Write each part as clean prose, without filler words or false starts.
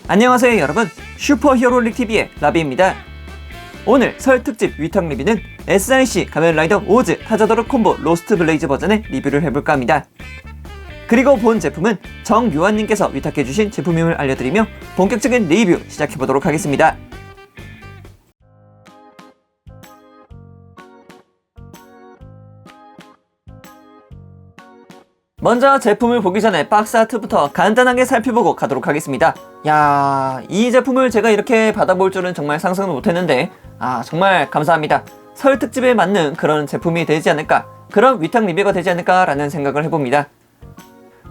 안녕하세요 여러분, 슈퍼히어로릭TV의 라비입니다. 오늘 설 특집 위탁 리뷰는 SIC 가면라이더 오즈 타자도르 콤보 로스트 블레이즈 버전의 리뷰를 해볼까 합니다. 그리고 본 제품은 정요한님께서 위탁해주신 제품임을 알려드리며 본격적인 리뷰 시작해보도록 하겠습니다. 먼저 제품을 보기 전에 박스 아트부터 간단하게 살펴보고 가도록 하겠습니다. 야, 이 제품을 제가 이렇게 받아볼 줄은 정말 상상도 못했는데 정말 감사합니다. 설 특집에 맞는 그런 제품이 되지 않을까, 그런 위탁 리뷰가 되지 않을까 라는 생각을 해봅니다.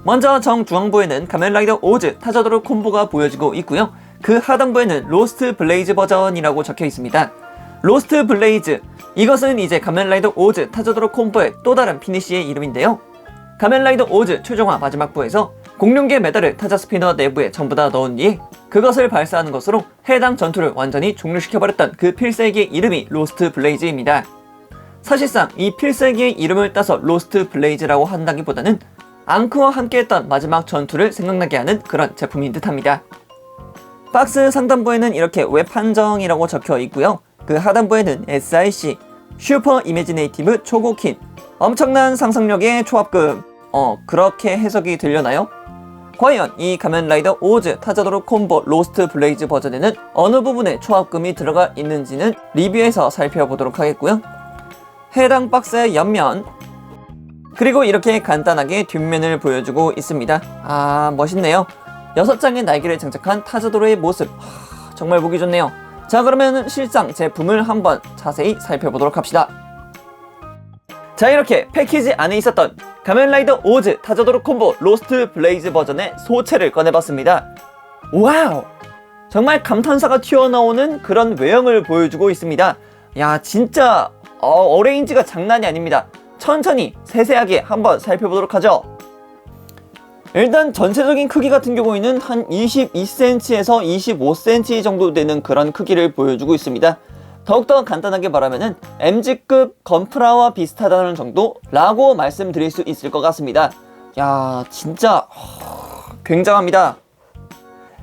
먼저 정중앙부에는 가면라이더 오즈 타자도르 콤보가 보여지고 있고요. 그 하단부에는 로스트 블레이즈 버전이라고 적혀 있습니다. 로스트 블레이즈, 이것은 이제 가면라이더 오즈 타자도르 콤보의 또 다른 피니쉬의 이름인데요. 가면라이더 오즈 최종화 마지막 부에서 공룡계 메달을 타자 스피너 내부에 전부 다 넣은 뒤에 그것을 발사하는 것으로 해당 전투를 완전히 종료시켜버렸던 그 필살기의 이름이 로스트 블레이즈입니다. 사실상 이 필살기의 이름을 따서 로스트 블레이즈라고 한다기보다는 앙크와 함께했던 마지막 전투를 생각나게 하는 그런 제품인 듯합니다. 박스 상단부에는 이렇게 웹 한정이라고 적혀 있고요. 그 하단부에는 SIC 슈퍼 이미지네이티브 초고킨, 엄청난 상상력의 초합금, 그렇게 해석이 되려나요? 과연 이 가면라이더 오즈 타자도르 콤보 로스트 블레이즈 버전에는 어느 부분에 초합금이 들어가 있는지는 리뷰에서 살펴보도록 하겠고요. 해당 박스의 옆면, 그리고 이렇게 간단하게 뒷면을 보여주고 있습니다. 멋있네요. 6장의 날개를 장착한 타자도르의 모습, 정말 보기 좋네요. 자, 그러면 실상 제품을 한번 자세히 살펴보도록 합시다. 자, 이렇게 패키지 안에 있었던 가면라이더 오즈 타자도르 콤보 로스트 블레이즈 버전의 소체를 꺼내봤습니다. 와우! 정말 감탄사가 튀어나오는 그런 외형을 보여주고 있습니다. 야, 진짜 어레인지가 장난이 아닙니다. 천천히 세세하게 한번 살펴보도록 하죠. 일단 전체적인 크기 같은 경우에는 한 22cm에서 25cm 정도 되는 그런 크기를 보여주고 있습니다. 더욱더 간단하게 말하면은 MG급 건프라와 비슷하다는 정도라고 말씀드릴 수 있을 것 같습니다. 야, 진짜 굉장합니다.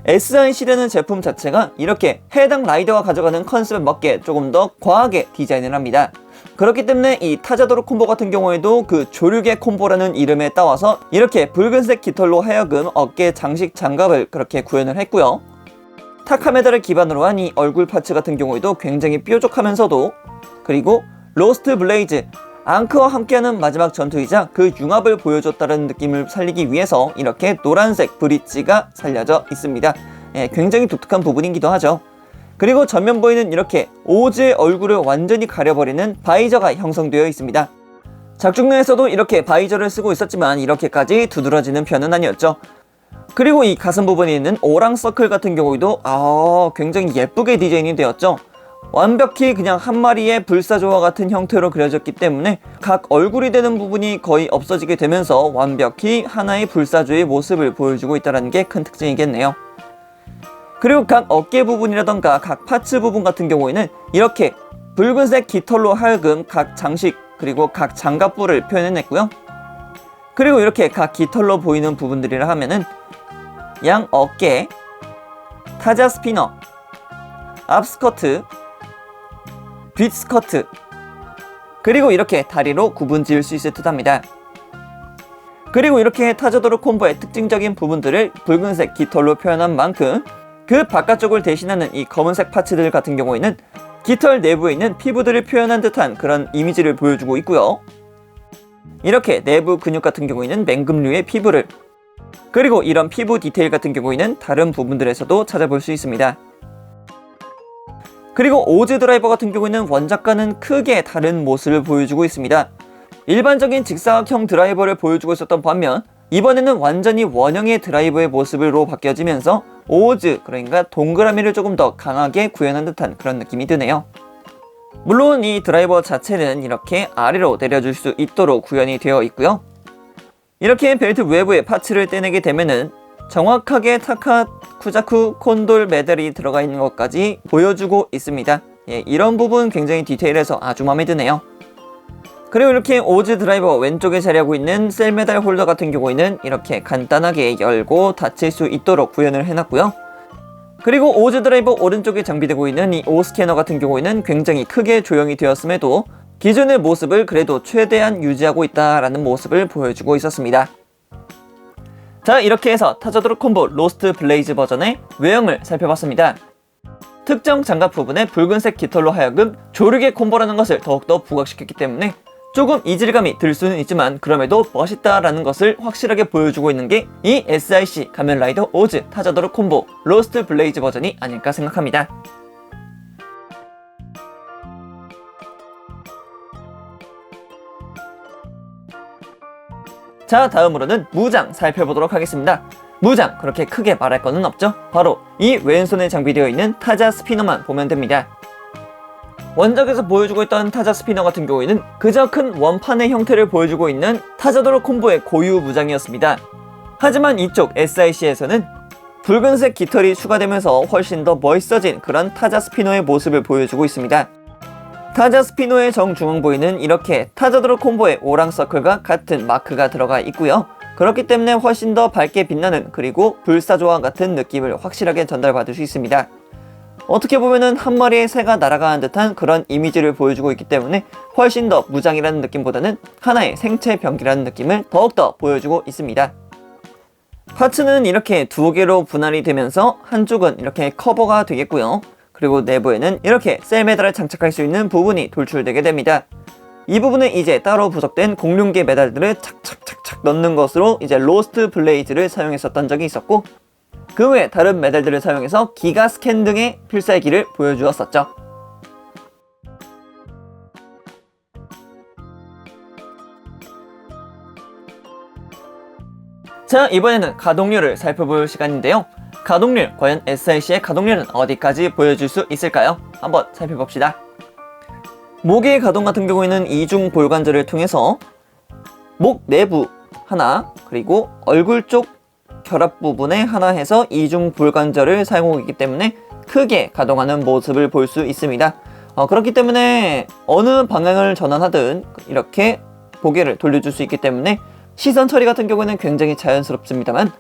SIC라는 제품 자체가 이렇게 해당 라이더가 가져가는 컨셉에 맞게 조금 더 과하게 디자인을 합니다. 그렇기 때문에 이 타자도르 콤보 같은 경우에도 그 조류계 콤보라는 이름에 따와서 이렇게 붉은색 깃털로 하여금 어깨 장식 장갑을 그렇게 구현을 했고요. 타카메다를 기반으로 한 이 얼굴 파츠 같은 경우에도 굉장히 뾰족하면서도, 그리고 로스트 블레이즈, 앙크와 함께하는 마지막 전투이자 그 융합을 보여줬다는 느낌을 살리기 위해서 이렇게 노란색 브릿지가 살려져 있습니다. 굉장히 독특한 부분이기도 하죠. 그리고 전면부에는 이렇게 오즈의 얼굴을 완전히 가려버리는 바이저가 형성되어 있습니다. 작중내에서도 이렇게 바이저를 쓰고 있었지만 이렇게까지 두드러지는 편은 아니었죠. 그리고 이 가슴 부분에 있는 오랑 서클 같은 경우에도 굉장히 예쁘게 디자인이 되었죠. 완벽히 그냥 한 마리의 불사조와 같은 형태로 그려졌기 때문에 각 얼굴이 되는 부분이 거의 없어지게 되면서 완벽히 하나의 불사조의 모습을 보여주고 있다는 게 큰 특징이겠네요. 그리고 각 어깨 부분이라던가 각 파츠 부분 같은 경우에는 이렇게 붉은색 깃털로 하여금 각 장식 그리고 각 장갑부를 표현해냈고요. 그리고 이렇게 각 깃털로 보이는 부분들이라 하면은 양 어깨, 타자 스피너, 앞 스커트, 뒷 스커트, 그리고 이렇게 다리로 구분 지을 수 있을 듯 합니다. 그리고 이렇게 타자도르 콤보의 특징적인 부분들을 붉은색 깃털로 표현한 만큼 그 바깥쪽을 대신하는 이 검은색 파츠들 같은 경우에는 깃털 내부에 있는 피부들을 표현한 듯한 그런 이미지를 보여주고 있고요. 이렇게 내부 근육 같은 경우에는 맹금류의 피부를, 그리고 이런 피부 디테일 같은 경우에는 다른 부분들에서도 찾아볼 수 있습니다. 그리고 오즈 드라이버 같은 경우에는 원작과는 크게 다른 모습을 보여주고 있습니다. 일반적인 직사각형 드라이버를 보여주고 있었던 반면 이번에는 완전히 원형의 드라이버의 모습으로 바뀌어지면서 오즈, 그러니까 동그라미를 조금 더 강하게 구현한 듯한 그런 느낌이 드네요. 물론 이 드라이버 자체는 이렇게 아래로 내려줄 수 있도록 구현이 되어 있고요. 이렇게 벨트 외부에 파츠를 떼내게 되면은 정확하게 타카 쿠자쿠 콘돌 메달이 들어가 있는 것까지 보여주고 있습니다. 이런 부분 굉장히 디테일해서 아주 마음에 드네요. 그리고 이렇게 오즈 드라이버 왼쪽에 자리하고 있는 셀 메달 홀더 같은 경우에는 이렇게 간단하게 열고 닫힐 수 있도록 구현을 해놨고요. 그리고 오즈 드라이버 오른쪽에 장비되고 있는 이 O 스캐너 같은 경우에는 굉장히 크게 조형이 되었음에도 기존의 모습을 그래도 최대한 유지하고 있다라는 모습을 보여주고 있었습니다. 자, 이렇게 해서 타자도르 콤보 로스트 블레이즈 버전의 외형을 살펴봤습니다. 특정 장갑 부분에 붉은색 깃털로 하여금 조르게 콤보라는 것을 더욱더 부각시켰기 때문에 조금 이질감이 들 수는 있지만 그럼에도 멋있다라는 것을 확실하게 보여주고 있는 게 이 SIC 가면라이더 오즈 타자도르 콤보 로스트 블레이즈 버전이 아닐까 생각합니다. 자, 다음으로는 무장 살펴보도록 하겠습니다. 무장 그렇게 크게 말할 거는 없죠. 바로 이 왼손에 장비되어 있는 타자 스피너만 보면 됩니다. 원작에서 보여주고 있던 타자 스피너 같은 경우에는 그저 큰 원판의 형태를 보여주고 있는 타자도르 콤보의 고유 무장이었습니다. 하지만 이쪽 SIC에서는 붉은색 깃털이 추가되면서 훨씬 더 멋있어진 그런 타자 스피너의 모습을 보여주고 있습니다. 타자 스피너의 정중앙부에는 이렇게 타자도르 콤보의 오랑 서클과 같은 마크가 들어가 있고요. 그렇기 때문에 훨씬 더 밝게 빛나는 그리고 불사조와 같은 느낌을 확실하게 전달받을 수 있습니다. 어떻게 보면은 한 마리의 새가 날아가는 듯한 그런 이미지를 보여주고 있기 때문에 훨씬 더 무장이라는 느낌보다는 하나의 생체 병기라는 느낌을 더욱더 보여주고 있습니다. 파츠는 이렇게 두 개로 분할이 되면서 한쪽은 이렇게 커버가 되겠고요. 그리고 내부에는 이렇게 셀 메달을 장착할 수 있는 부분이 돌출되게 됩니다. 이 부분에 이제 따로 부속된 공룡계 메달들을 착착착착 넣는 것으로 이제 로스트 블레이즈를 사용했었던 적이 있었고, 그 외에 다른 메달들을 사용해서 기가 스캔 등의 필살기를 보여주었었죠. 자, 이번에는 가동률을 살펴볼 시간인데요. 가동률, 과연 SIC의 가동률은 어디까지 보여줄 수 있을까요? 한번 살펴봅시다. 목의 가동 같은 경우에는 이중 볼관절을 통해서 목 내부 하나, 그리고 얼굴 쪽 결합 부분에 하나 해서 이중 볼관절을 사용하고 있기 때문에 크게 가동하는 모습을 볼 수 있습니다. 그렇기 때문에 어느 방향을 전환하든 이렇게 고개를 돌려줄 수 있기 때문에 시선 처리 같은 경우에는 굉장히 자연스럽습니다만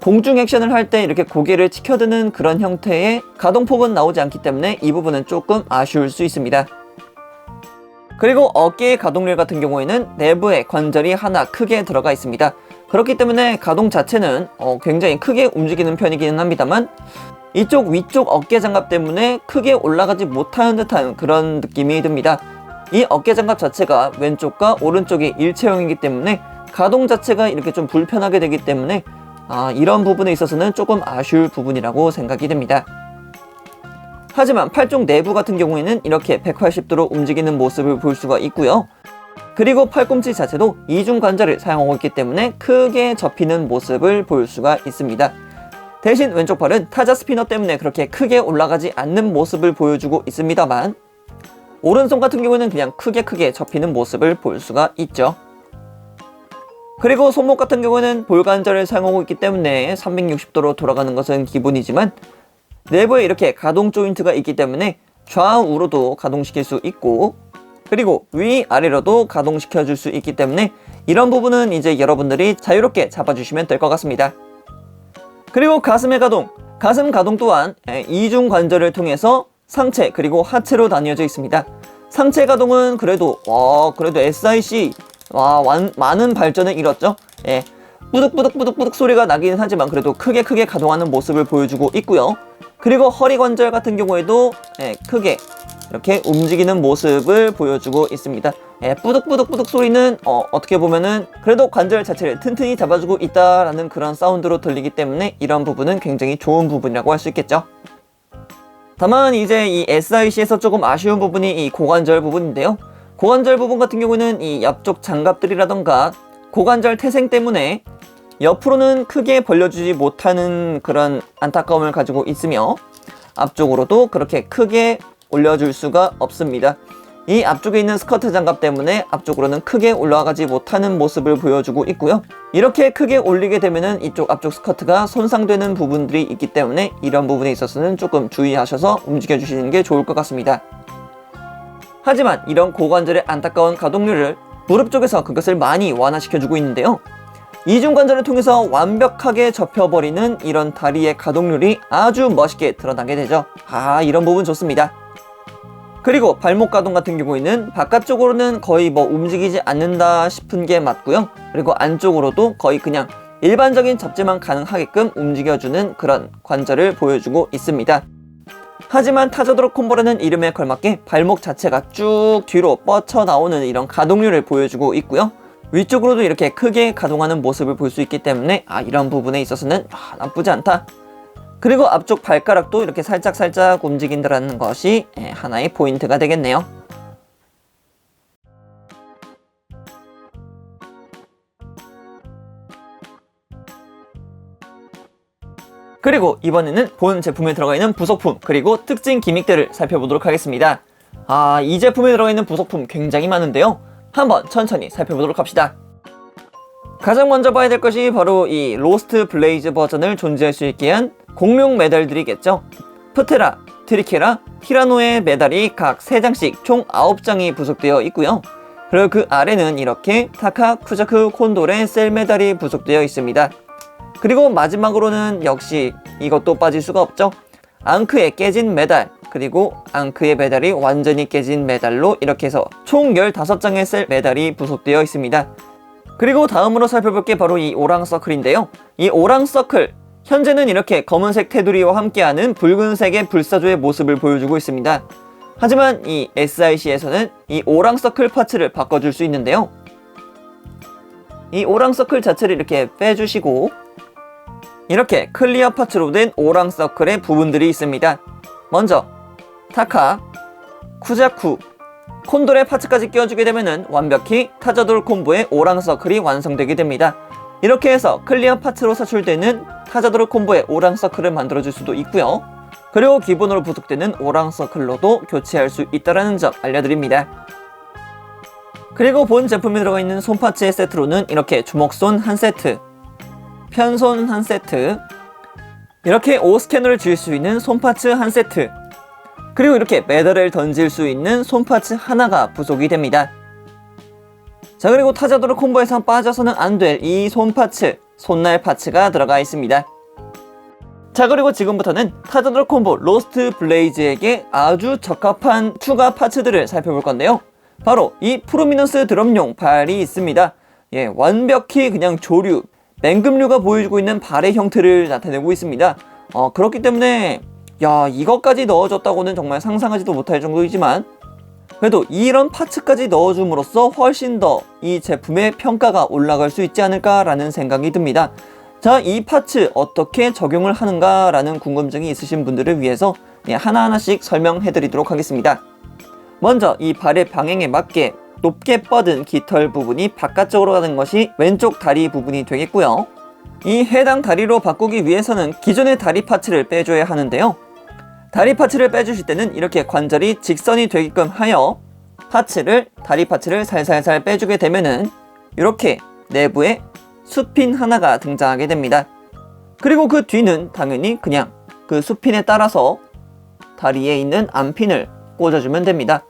공중 액션을 할 때 이렇게 고개를 치켜드는 그런 형태의 가동폭은 나오지 않기 때문에 이 부분은 조금 아쉬울 수 있습니다. 그리고 어깨의 가동률 같은 경우에는 내부에 관절이 하나 크게 들어가 있습니다. 그렇기 때문에 가동 자체는 굉장히 크게 움직이는 편이기는 합니다만 이쪽 위쪽 어깨 장갑 때문에 크게 올라가지 못하는 듯한 그런 느낌이 듭니다. 이 어깨 장갑 자체가 왼쪽과 오른쪽이 일체형이기 때문에 가동 자체가 이렇게 좀 불편하게 되기 때문에 이런 부분에 있어서는 조금 아쉬울 부분이라고 생각이 됩니다. 하지만 팔 쪽 내부 같은 경우에는 이렇게 180도로 움직이는 모습을 볼 수가 있고요. 그리고 팔꿈치 자체도 이중 관절을 사용하고 있기 때문에 크게 접히는 모습을 볼 수가 있습니다. 대신 왼쪽 팔은 타자 스피너 때문에 그렇게 크게 올라가지 않는 모습을 보여주고 있습니다만 오른손 같은 경우에는 그냥 크게 접히는 모습을 볼 수가 있죠. 그리고 손목 같은 경우에는 볼관절을 사용하고 있기 때문에 360도로 돌아가는 것은 기본이지만 내부에 이렇게 가동 조인트가 있기 때문에 좌우로도 가동시킬 수 있고 그리고 위아래로도 가동시켜 줄 수 있기 때문에 이런 부분은 이제 여러분들이 자유롭게 잡아주시면 될 것 같습니다. 그리고 가슴의 가동, 가슴 가동 또한 이중 관절을 통해서 상체 그리고 하체로 나뉘어져 있습니다. 상체 가동은 그래도 SIC 많은 발전을 이뤘죠. 뿌득뿌득 소리가 나긴 하지만 그래도 크게 가동하는 모습을 보여주고 있고요. 그리고 허리 관절 같은 경우에도 크게 이렇게 움직이는 모습을 보여주고 있습니다. 뿌득뿌득 소리는 어떻게 보면은 그래도 관절 자체를 튼튼히 잡아주고 있다라는 그런 사운드로 들리기 때문에 이런 부분은 굉장히 좋은 부분이라고 할 수 있겠죠. 다만 이제 이 SIC에서 조금 아쉬운 부분이 이 고관절 부분인데요. 고관절 부분 같은 경우는 이 옆쪽 장갑들이라던가 고관절 태생 때문에 옆으로는 크게 벌려주지 못하는 그런 안타까움을 가지고 있으며 앞쪽으로도 그렇게 크게 올려줄 수가 없습니다. 이 앞쪽에 있는 스커트 장갑 때문에 앞쪽으로는 크게 올라가지 못하는 모습을 보여주고 있고요. 이렇게 크게 올리게 되면은 이쪽 앞쪽 스커트가 손상되는 부분들이 있기 때문에 이런 부분에 있어서는 조금 주의하셔서 움직여 주시는 게 좋을 것 같습니다. 하지만 이런 고관절의 안타까운 가동률을 무릎 쪽에서 그것을 많이 완화시켜주고 있는데요. 이중 관절을 통해서 완벽하게 접혀버리는 이런 다리의 가동률이 아주 멋있게 드러나게 되죠. 이런 부분 좋습니다. 그리고 발목 가동 같은 경우에는 바깥쪽으로는 거의 움직이지 않는다 싶은 게 맞고요. 그리고 안쪽으로도 거의 그냥 일반적인 접지만 가능하게끔 움직여주는 그런 관절을 보여주고 있습니다. 하지만 타자드로 콤보라는 이름에 걸맞게 발목 자체가 쭉 뒤로 뻗쳐나오는 이런 가동률을 보여주고 있고요. 위쪽으로도 이렇게 크게 가동하는 모습을 볼 수 있기 때문에 이런 부분에 있어서는 나쁘지 않다. 그리고 앞쪽 발가락도 이렇게 살짝 움직인다는 것이 하나의 포인트가 되겠네요. 그리고 이번에는 본 제품에 들어가 있는 부속품 그리고 특징 기믹들을 살펴보도록 하겠습니다. 이 제품에 들어가 있는 부속품 굉장히 많은데요. 한번 천천히 살펴보도록 합시다. 가장 먼저 봐야 될 것이 바로 이 로스트 블레이즈 버전을 존재할 수 있게 한 공룡 메달들이겠죠. 프테라, 트리케라, 티라노의 메달이 각 3장씩 총 9장이 부속되어 있고요. 그리고 그 아래는 이렇게 타카, 쿠자크, 콘돌의 셀 메달이 부속되어 있습니다. 그리고 마지막으로는 역시 이것도 빠질 수가 없죠. 앙크의 깨진 메달, 그리고 앙크의 메달이 완전히 깨진 메달로 이렇게 해서 총 15장의 셀 메달이 부속되어 있습니다. 그리고 다음으로 살펴볼 게 바로 이 오랑 서클인데요. 이 오랑 서클, 현재는 이렇게 검은색 테두리와 함께하는 붉은색의 불사조의 모습을 보여주고 있습니다. 하지만 이 SIC에서는 이 오랑 서클 파츠를 바꿔줄 수 있는데요. 이 오랑 서클 자체를 이렇게 빼주시고 이렇게 클리어 파츠로 된 오랑 서클의 부분들이 있습니다. 먼저 타카, 쿠자쿠, 콘돌의 파츠까지 끼워주게 되면 완벽히 타자돌 콤보의 오랑 서클이 완성되게 됩니다. 이렇게 해서 클리어 파츠로 사출되는 타자도르 콤보의 오랑 서클을 만들어줄 수도 있고요. 그리고 기본으로 부속되는 오랑 서클로도 교체할 수 있다는 점 알려드립니다. 그리고 본 제품에 들어가 있는 손파츠의 세트로는 이렇게 주먹손 한 세트, 편손 한 세트, 이렇게 5스캐너를 줄 수 있는 손파츠 한 세트, 그리고 이렇게 메달을 던질 수 있는 손파츠 하나가 부속이 됩니다. 자, 그리고 타자도르 콤보에서 빠져서는 안 될 이 손파츠, 손날 파츠가 들어가 있습니다. 자, 그리고 지금부터는 타자도르 콤보 로스트 블레이즈에게 아주 적합한 추가 파츠들을 살펴볼 건데요. 바로 이 프로미넌스 드럼용 발이 있습니다. 완벽히 그냥 조류, 맹금류가 보여주고 있는 발의 형태를 나타내고 있습니다. 그렇기 때문에 이것까지 넣어줬다고는 정말 상상하지도 못할 정도이지만 그래도 이런 파츠까지 넣어줌으로써 훨씬 더 이 제품의 평가가 올라갈 수 있지 않을까라는 생각이 듭니다. 자, 이 파츠 어떻게 적용을 하는가 라는 궁금증이 있으신 분들을 위해서 하나하나씩 설명해 드리도록 하겠습니다. 먼저 이 발의 방향에 맞게 높게 뻗은 깃털 부분이 바깥쪽으로 가는 것이 왼쪽 다리 부분이 되겠고요. 이 해당 다리로 바꾸기 위해서는 기존의 다리 파츠를 빼줘야 하는데요. 다리 파츠를 빼주실 때는 이렇게 관절이 직선이 되게끔 하여 다리 파츠를 살살살 빼주게 되면은 이렇게 내부에 숫핀 하나가 등장하게 됩니다. 그리고 그 뒤는 당연히 그냥 그 숫핀에 따라서 다리에 있는 안핀을 꽂아주면 됩니다.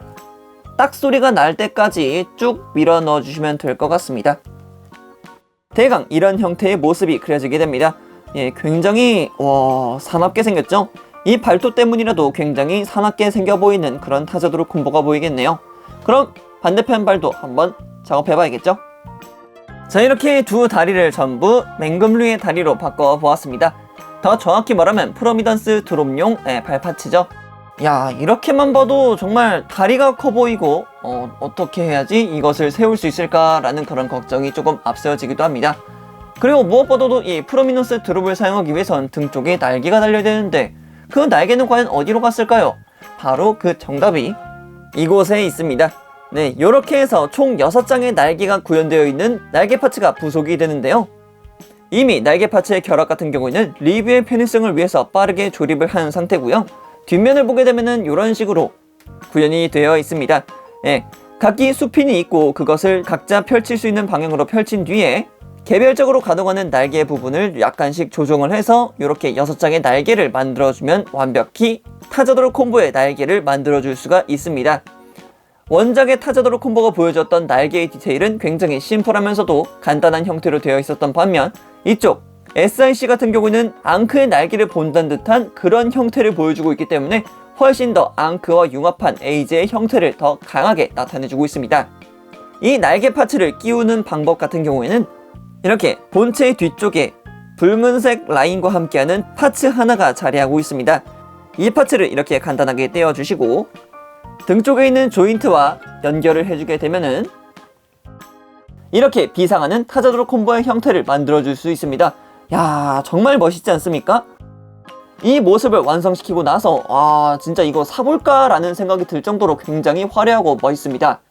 딱 소리가 날 때까지 쭉 밀어 넣어주시면 될 것 같습니다. 대강 이런 형태의 모습이 그려지게 됩니다. 굉장히 사납게 생겼죠? 이 발톱 때문이라도 굉장히 사납게 생겨 보이는 그런 타자도르 콤보가 보이겠네요. 그럼 반대편 발도 한번 작업해 봐야겠죠? 자, 이렇게 두 다리를 전부 맹금류의 다리로 바꿔 보았습니다. 더 정확히 말하면 프로미던스 드롭용 발파츠죠. 이렇게만 봐도 정말 다리가 커 보이고 어떻게 해야지 이것을 세울 수 있을까라는 그런 걱정이 조금 앞세워지기도 합니다. 그리고 무엇보다도 이 프로미넌스 드롭을 사용하기 위해선 등 쪽에 날개가 달려야 되는데 그 날개는 과연 어디로 갔을까요? 바로 그 정답이 이곳에 있습니다. 이렇게 해서 총 6장의 날개가 구현되어 있는 날개 파츠가 부속이 되는데요. 이미 날개 파츠의 결합 같은 경우에는 리뷰의 편의성을 위해서 빠르게 조립을 한 상태고요. 뒷면을 보게 되면은 이런 식으로 구현이 되어 있습니다. 각기 숫핀이 있고 그것을 각자 펼칠 수 있는 방향으로 펼친 뒤에 개별적으로 가동하는 날개 부분을 약간씩 조정을 해서 이렇게 6장의 날개를 만들어주면 완벽히 타자도르 콤보의 날개를 만들어줄 수가 있습니다. 원작의 타자도로 콤보가 보여줬던 날개의 디테일은 굉장히 심플하면서도 간단한 형태로 되어 있었던 반면 이쪽 SIC 같은 경우는 앙크의 날개를 본다는 듯한 그런 형태를 보여주고 있기 때문에 훨씬 더 앙크와 융합한 에이즈의 형태를 더 강하게 나타내주고 있습니다. 이 날개 파츠를 끼우는 방법 같은 경우에는 이렇게 본체의 뒤쪽에 붉은색 라인과 함께하는 파츠 하나가 자리하고 있습니다. 이 파츠를 이렇게 간단하게 떼어주시고 등 쪽에 있는 조인트와 연결을 해주게 되면은 이렇게 비상하는 타자도로 콤보의 형태를 만들어줄 수 있습니다. 야, 정말 멋있지 않습니까? 이 모습을 완성시키고 나서 진짜 이거 사볼까 라는 생각이 들 정도로 굉장히 화려하고 멋있습니다.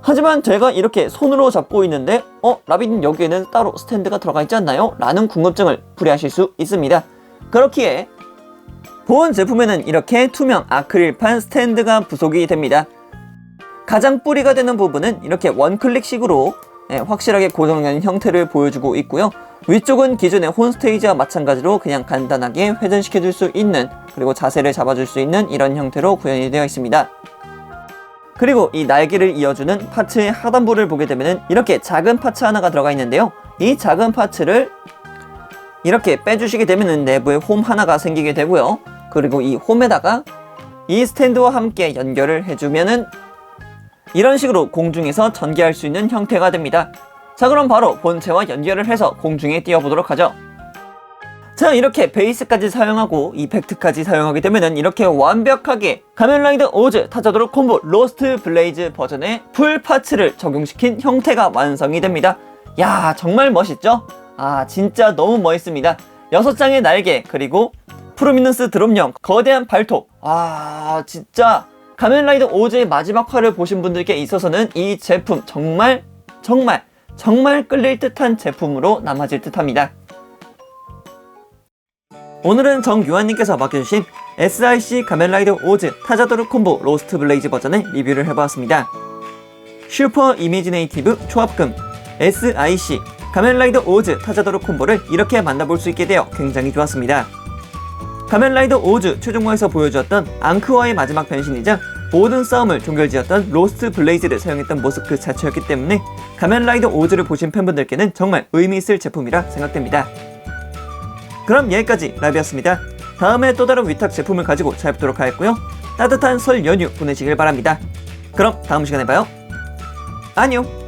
하지만 제가 이렇게 손으로 잡고 있는데 라비님 여기에는 따로 스탠드가 들어가 있지 않나요? 라는 궁금증을 불이하실 수 있습니다. 그렇기에 본 제품에는 이렇게 투명 아크릴판 스탠드가 부속이 됩니다. 가장 뿌리가 되는 부분은 이렇게 원클릭식으로 확실하게 고정된 형태를 보여주고 있고요. 위쪽은 기존의 홈스테이지와 마찬가지로 그냥 간단하게 회전시켜줄 수 있는, 그리고 자세를 잡아줄 수 있는 이런 형태로 구현이 되어 있습니다. 그리고 이 날개를 이어주는 파츠의 하단부를 보게 되면 이렇게 작은 파츠 하나가 들어가 있는데요. 이 작은 파츠를 이렇게 빼주시게 되면 내부에 홈 하나가 생기게 되고요. 그리고 이 홈에다가 이 스탠드와 함께 연결을 해주면은 이런 식으로 공중에서 전개할 수 있는 형태가 됩니다. 자, 그럼 바로 본체와 연결을 해서 공중에 띄워보도록 하죠. 자, 이렇게 베이스까지 사용하고 이펙트까지 사용하게 되면은 이렇게 완벽하게 가면라이더 오즈 타자도로 콤보 로스트 블레이즈 버전의 풀 파츠를 적용시킨 형태가 완성이 됩니다. 야, 정말 멋있죠? 진짜 너무 멋있습니다. 6장의 날개, 그리고 프로미넌스 드롭령, 거대한 발톱. 진짜 가면라이더 오즈의 마지막 화를 보신 분들께 있어서는 이 제품 정말 끌릴 듯한 제품으로 남아질 듯합니다. 오늘은 정유한님께서 맡겨주신 SIC 가면라이더 오즈 타자도르 콤보 로스트 블레이즈 버전의 리뷰를 해보았습니다. 슈퍼 이미지네이티브 초합금 SIC 가면라이더 오즈 타자도르 콤보를 이렇게 만나볼 수 있게 되어 굉장히 좋았습니다. 가면라이더 오즈 최종화에서 보여주었던 앙크와의 마지막 변신이자 모든 싸움을 종결지었던 로스트 블레이즈를 사용했던 모습 그 자체였기 때문에 가면라이더 오즈를 보신 팬분들께는 정말 의미있을 제품이라 생각됩니다. 그럼 여기까지 라비였습니다. 다음에 또 다른 위탁 제품을 가지고 찾아뵙도록 하겠고요. 따뜻한 설 연휴 보내시길 바랍니다. 그럼 다음 시간에 봐요. 안녕.